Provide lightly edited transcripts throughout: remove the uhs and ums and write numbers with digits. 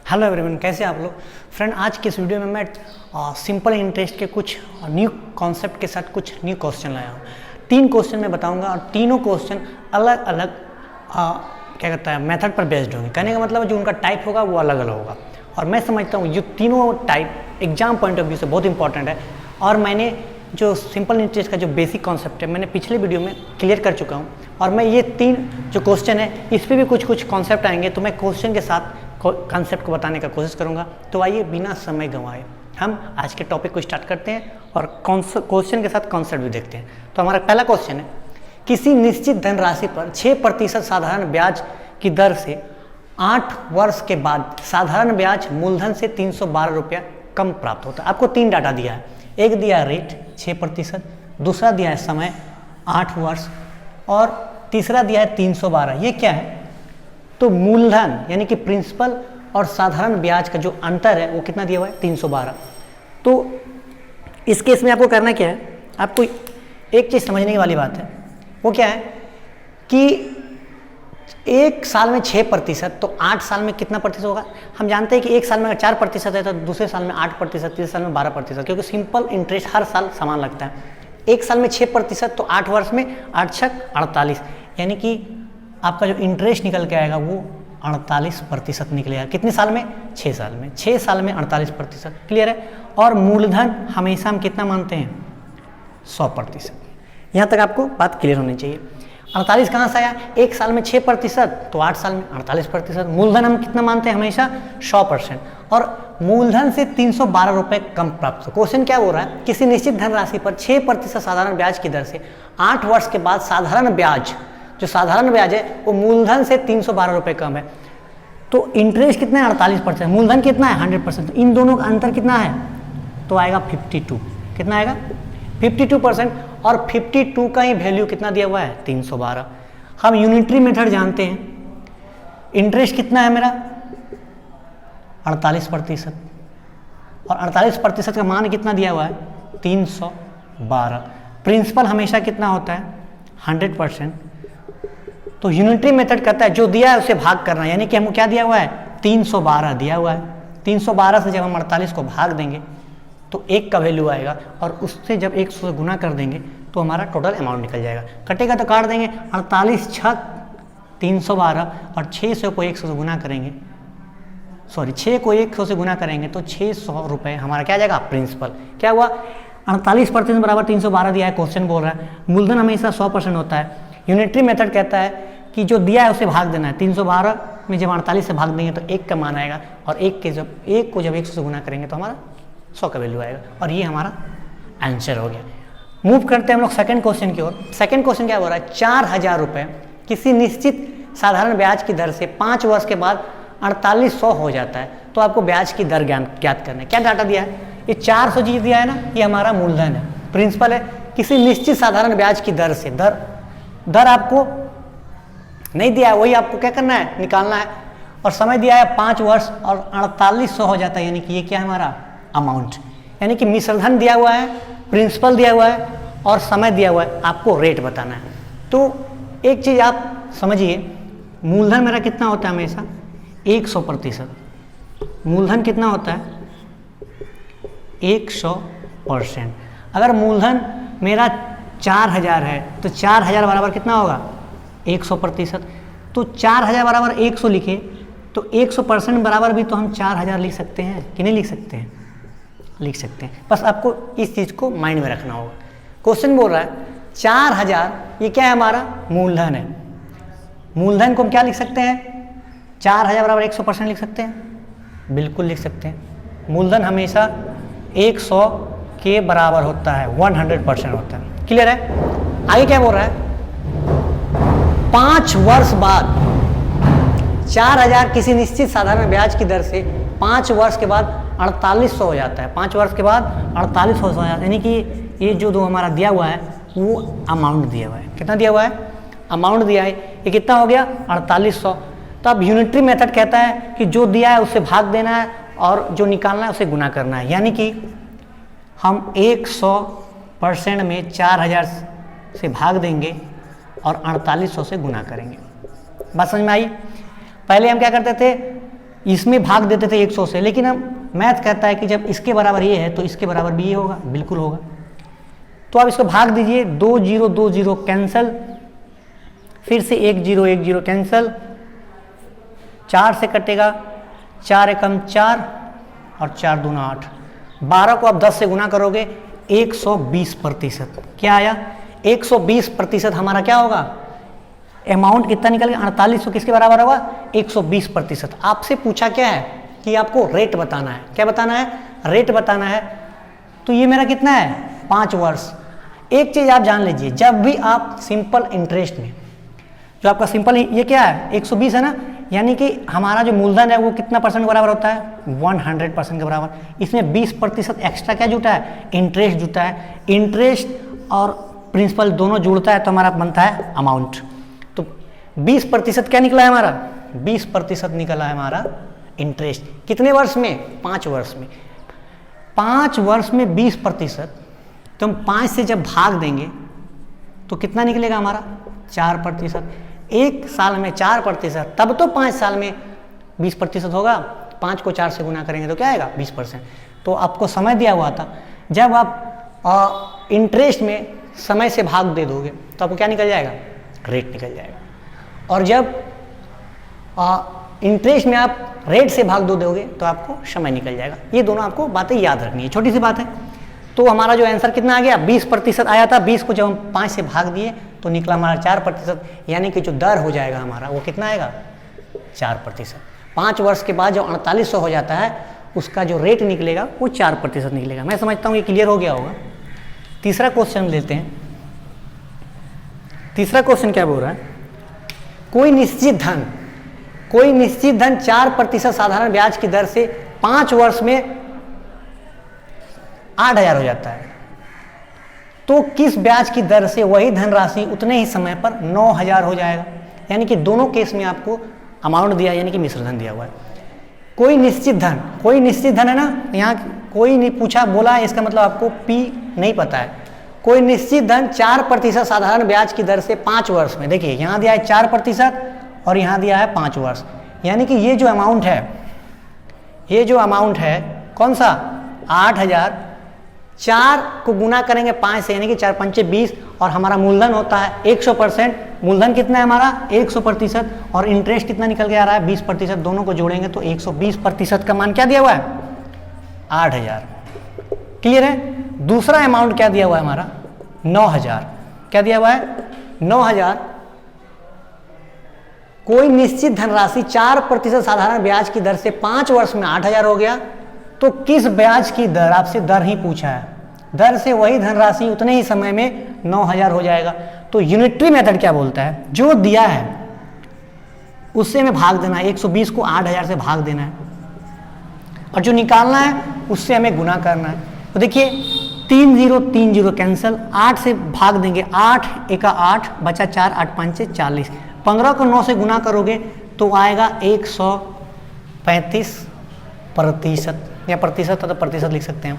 Hello everyone, कैसे आप लोग। फ्रेंड, आज के इस वीडियो में मैं सिंपल इंटरेस्ट के कुछ न्यू कॉन्सेप्ट के साथ कुछ न्यू क्वेश्चन लाया हूँ। 3 क्वेश्चन मैं बताऊंगा और तीनों क्वेश्चन अलग अलग क्या कहता है मेथड पर बेस्ड होंगे। कहने का मतलब जो उनका टाइप होगा वो अलग अलग होगा और मैं समझता हूँ ये तीनों type exam point of view से बहुत इंपॉर्टेंट है। और मैंने जो सिंपल इंटरेस्ट का जो बेसिक कॉन्सेप्ट है मैंने पिछले वीडियो में क्लियर कर चुका हूँ और मैं ये 3 जो क्वेश्चन है इस पर भी कुछ कॉन्सेप्ट आएंगे तो मैं क्वेश्चन के साथ कॉन्सेप्ट को बताने का कोशिश करूंगा। तो आइए बिना समय गंवाए हम आज के टॉपिक को स्टार्ट करते हैं और क्वेश्चन के साथ कॉन्सेप्ट भी देखते हैं। तो हमारा पहला क्वेश्चन है, किसी निश्चित धनराशि पर 6% साधारण ब्याज की दर से 8 वर्ष के बाद साधारण ब्याज मूलधन से 312 रुपया कम प्राप्त होता है। आपको 3 डाटा दिया है, एक दिया है रेट 6%, दूसरा दिया है समय 8 वर्ष और तीसरा दिया है 312। ये क्या है? तो मूलधन यानी कि प्रिंसिपल और साधारण ब्याज का जो अंतर है वो कितना दिया हुआ है? 312। तो इस केस में आपको करना क्या है, आपको एक चीज़ समझने वाली बात है, वो क्या है कि एक साल में 6% तो 8 साल में कितना प्रतिशत होगा? हम जानते हैं कि एक साल में अगर 4% है तो दूसरे साल में 8%, तीसरे साल में 12%, क्योंकि सिंपल इंटरेस्ट हर साल समान लगता है। एक साल में 6% तो 8 वर्ष में 8 छक 48, यानी कि आपका जो इंटरेस्ट निकल के आएगा वो 48% निकलेगा। कितने साल में? 6 साल में। 6 साल में 48%। क्लियर है। और मूलधन हमेशा हम कितना मानते हैं? 100%। यहाँ तक आपको बात क्लियर होनी चाहिए। 48 कहाँ से आया? एक साल में 6% तो 8 साल में 48%। मूलधन हम कितना मानते हैं? हमेशा 100%। और मूलधन से 312 रुपये कम प्राप्त हो। क्वेश्चन क्या हो रहा है? किसी निश्चित धनराशि पर 6% साधारण ब्याज की दर से 8 वर्ष के बाद साधारण ब्याज, जो साधारण ब्याज है वो मूलधन से 312 रुपये कम है। तो इंटरेस्ट कितना है? 48%। मूलधन कितना है? 100%। इन दोनों का अंतर कितना है? तो आएगा 52। कितना आएगा? 52%। और 52 का ही वैल्यू कितना दिया हुआ है? 312। हम यूनिटरी मेथड जानते हैं। इंटरेस्ट कितना है मेरा? 48%। और 48% का मान कितना दिया हुआ है? 312। प्रिंसिपल हमेशा कितना होता है? 100%। तो यूनिटरी मेथड कहता है जो दिया है उसे भाग करना, यानी कि हमको क्या दिया हुआ है? 312 दिया हुआ है। 312 से जब हम 48 को भाग देंगे तो 1 का वैल्यू आएगा और उससे जब 100 से गुना कर देंगे तो हमारा टोटल अमाउंट निकल जाएगा। कटेगा तो काट देंगे। 48 छक 312 और 600 को 100 से गुना करेंगे, 6 को 100 से गुना करेंगे तो 600 रुपये हमारा क्या आ जाएगा? प्रिंसिपल। क्या हुआ? 48% बराबर 312 दिया है। क्वेश्चन बोल रहा है मूलधन हमेशा 100% होता है। यूनिटरी मेथड कहता है कि जो दिया है उसे भाग देना है। 312 में जब 48 से भाग देंगे तो 1 का मान आएगा और 1 को जब 100 से गुना करेंगे तो हमारा 100 का वैल्यू आएगा और ये हमारा आंसर हो गया। मूव करते हैं हम लोग सेकंड क्वेश्चन की ओर। सेकंड क्वेश्चन क्या हो रहा है? 4000 रुपये किसी निश्चित साधारण ब्याज की दर से 5 वर्ष के बाद 4800 हो जाता है। तो आपको ब्याज की दर ज्ञात करना है। क्या डाटा दिया है? ये 400 चीज दिया है ना, ये हमारा मूलधन है, प्रिंसिपल है। किसी निश्चित साधारण ब्याज की दर से दर आपको नहीं दिया है, वही आपको क्या करना है? निकालना है। और समय दिया है 5 वर्ष और 4800 हो जाता है, यानी कि ये क्या है? हमारा अमाउंट। यानी कि मिश्रधन दिया हुआ है, प्रिंसिपल दिया हुआ है और समय दिया हुआ है, आपको रेट बताना है। तो एक चीज़ आप समझिए, मूलधन मेरा कितना होता है? हमेशा 100%। मूलधन कितना होता है? 100%। अगर मूलधन मेरा 4000 है तो 4000 बराबर कितना होगा? 100%। तो 4000 बराबर 100 लिखे तो 100% बराबर भी तो हम 4000 लिख सकते हैं कि नहीं लिख सकते हैं? लिख सकते हैं। बस आपको इस चीज़ को माइंड में रखना होगा। क्वेश्चन बोल रहा है 4000, ये क्या है? हमारा मूलधन है। मूलधन को हम क्या लिख सकते हैं? 4000 बराबर 100% लिख सकते हैं? बिल्कुल लिख सकते हैं। मूलधन हमेशा 100 के बराबर होता है, 100% होता है। क्लियर है। आगे क्या बोल रहा है? 5 वर्ष बाद 4000 किसी निश्चित साधारण ब्याज की दर से 5 वर्ष के बाद 4800 हो जाता है। 5 वर्ष के बाद 4800 हो जाता है, यानी कि ये जो हमारा दिया हुआ है वो अमाउंट दिया हुआ है। कितना दिया हुआ है? अमाउंट दिया है। ये कितना हो गया? 4800। तो अब यूनिटरी मेथड कहता है कि जो दिया है उससे भाग देना है और जो निकालना है उसे गुना करना है। यानी कि हम 100% में 4000 से भाग देंगे और 4800 से गुना करेंगे। बात समझ में आई? पहले हम क्या करते थे? इसमें भाग देते थे 100 से, लेकिन अब मैथ कहता है कि जब इसके बराबर ये है तो इसके बराबर भी ये होगा, बिल्कुल होगा। तो आप इसको भाग दीजिए, 2 0 2 0 कैंसल, फिर से 1 0 1 0 कैंसल, 4 से कटेगा, 4 एकम 4 और 4 दूना 8, 12 को आप 10 से गुना करोगे 120%। क्या आया? 120% हमारा क्या होगा? अमाउंट कितना निकल गया? 4800 किसके बराबर होगा? 120%। आपसे पूछा क्या है कि आपको रेट बताना है। क्या बताना है? रेट बताना है। तो ये मेरा कितना है? 5 वर्ष। एक चीज आप जान लीजिए, जब भी आप सिंपल इंटरेस्ट में, जो आपका सिंपल ये क्या है? 120 है ना, यानी कि हमारा जो मूलधन है वो कितना परसेंट के बराबर होता है? 100% के बराबर। इसमें 20% एक्स्ट्रा क्या जुटा है? इंटरेस्ट जुटा है। इंटरेस्ट और प्रिंसिपल दोनों जुड़ता है तो हमारा बनता है अमाउंट। तो 20% क्या निकला है हमारा? 20% निकला है हमारा इंटरेस्ट। कितने वर्ष में? 5 वर्ष में। 5 वर्ष में 20%, तो हम 5 से जब भाग देंगे तो कितना निकलेगा हमारा? 4%। एक साल में 4%, तब तो 5 साल में 20% होगा। 5 को 4 से गुना करेंगे तो क्या आएगा? 20%। तो आपको समय दिया हुआ था, जब आप इंटरेस्ट में समय से भाग दे दोगे तो आपको क्या निकल जाएगा? रेट निकल जाएगा। और जब इंटरेस्ट में आप रेट से भाग दोगे तो आपको समय निकल जाएगा। ये दोनों आपको बातें याद रखनी है, छोटी सी बात है। तो हमारा जो आंसर कितना आ गया? 20% आया था। 20 को जब हम 5 से भाग दिए तो निकला हमारा 4%, यानी कि जो दर हो जाएगा हमारा वो कितना आएगा? 4%। 5 वर्ष के बाद जो 4800 हो जाता है उसका जो रेट निकलेगा वो 4% निकलेगा। मैं समझता हूँ ये क्लियर हो गया होगा। तीसरा क्वेश्चन लेते हैं। तीसरा क्वेश्चन क्या बोल रहा है? कोई निश्चित धन 4% साधारण ब्याज की दर से 5 वर्ष में 8000 हो जाता है, तो किस ब्याज की दर से वही धनराशि उतने ही समय पर 9000 हो जाएगा? यानी कि दोनों केस में आपको अमाउंट दिया, यानी कि मिश्र धन दिया हुआ है। कोई निश्चित धन है ना, यहाँ कोई नहीं पूछा बोला है, इसका मतलब आपको पी नहीं पता है। कोई निश्चित धन 4% साधारण ब्याज की दर से 5 वर्ष में, देखिए यहाँ दिया है 4% और यहाँ दिया है 5 वर्ष, यानी कि ये जो अमाउंट है कौन सा? 8000। 4 को गुना करेंगे 5 से, यानी कि 4 पंचे 20, और हमारा मूलधन होता है 100%। मूलधन कितना है हमारा? 100%। और इंटरेस्ट कितना निकल के आ रहा है? 20%। दोनों को जोड़ेंगे तो 120% का मान क्या दिया हुआ है? 8000। क्लियर है? दूसरा अमाउंट क्या दिया हुआ है हमारा? 9000। क्या दिया हुआ है? 9000। कोई निश्चित धनराशि 4% साधारण ब्याज की दर से 5 वर्ष में 8000 हो गया, तो किस ब्याज की दर? आपसे दर ही पूछा है। दर से वही धनराशि उतने ही समय में 9000 हो जाएगा। तो यूनिटरी मेथड क्या बोलता है? जो दिया है उससे हमें भाग देना है, 120 को 8000 से भाग देना है, और जो निकालना है उससे हमें गुना करना है। तो देखिए 3 0 3 0 कैंसल, 8 से भाग देंगे, 8 एका 8 बचा 4, 8 5 40। 15 को 9 से गुना करोगे तो आएगा 135%, या प्रतिशत तो प्रतिशत लिख सकते हैं।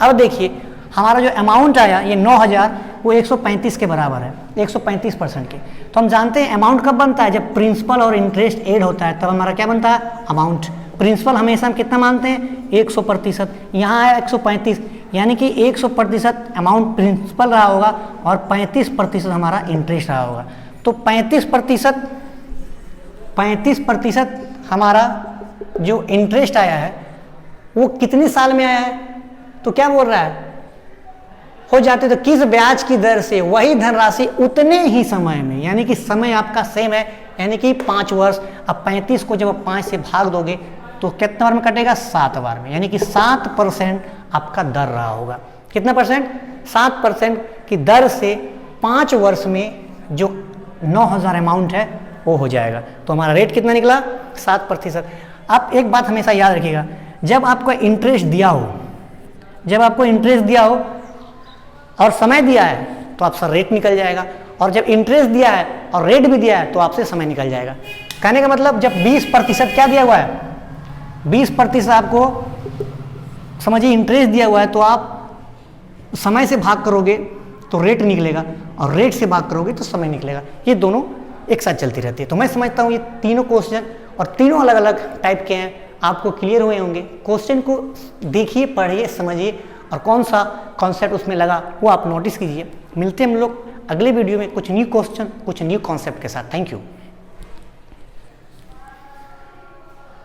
अब देखिए हमारा जो अमाउंट आया ये 9000, वो 135 के बराबर है, 135% के। तो हम जानते हैं अमाउंट कब बनता है? जब प्रिंसिपल और इंटरेस्ट ऐड होता है तब हमारा क्या बनता है? अमाउंट। प्रिंसिपल हमेशा हम कितना मानते हैं? 100%। यहाँ है 135, यानी कि 100% अमाउंट प्रिंसिपल रहा होगा और 35% हमारा इंटरेस्ट रहा होगा। तो 35% हमारा जो इंटरेस्ट आया है वो कितने साल में आया है? तो क्या बोल रहा है? हो जाते तो किस ब्याज की दर से वही धनराशि उतने ही समय में, यानी कि समय आपका सेम है, यानी कि 5 वर्ष। अब 35 को जब आप 5 से भाग दोगे तो कितना बार में कटेगा? 7 बार में, यानी कि 7% आपका दर रहा होगा। कितना परसेंट? 7% की दर से 5 वर्ष में जो 9000 अमाउंट है वो हो जाएगा। तो हमारा रेट कितना निकला? 7%। आप एक बात हमेशा याद रखिएगा, जब आपको इंटरेस्ट दिया हो और समय दिया है तो आपका रेट निकल जाएगा, और जब इंटरेस्ट दिया है और रेट भी दिया है तो आपसे समय निकल जाएगा। कहने का मतलब जब 20% क्या दिया हुआ है? 20% आपको समझिए इंटरेस्ट दिया हुआ है, तो आप समय से भाग करोगे तो रेट निकलेगा, और रेट से भाग करोगे तो समय निकलेगा। ये दोनों एक साथ चलती रहती है। तो मैं समझता हूँ ये तीनों क्वेश्चन और तीनों अलग अलग टाइप के हैं, आपको क्लियर हुए होंगे। क्वेश्चन को देखिए, पढ़िए, समझिए और कौन सा कॉन्सेप्ट उसमें लगा वो आप नोटिस कीजिए। मिलते हैं हम लोग अगले वीडियो में कुछ न्यू क्वेश्चन, कुछ न्यू कॉन्सेप्ट के साथ। Thank you.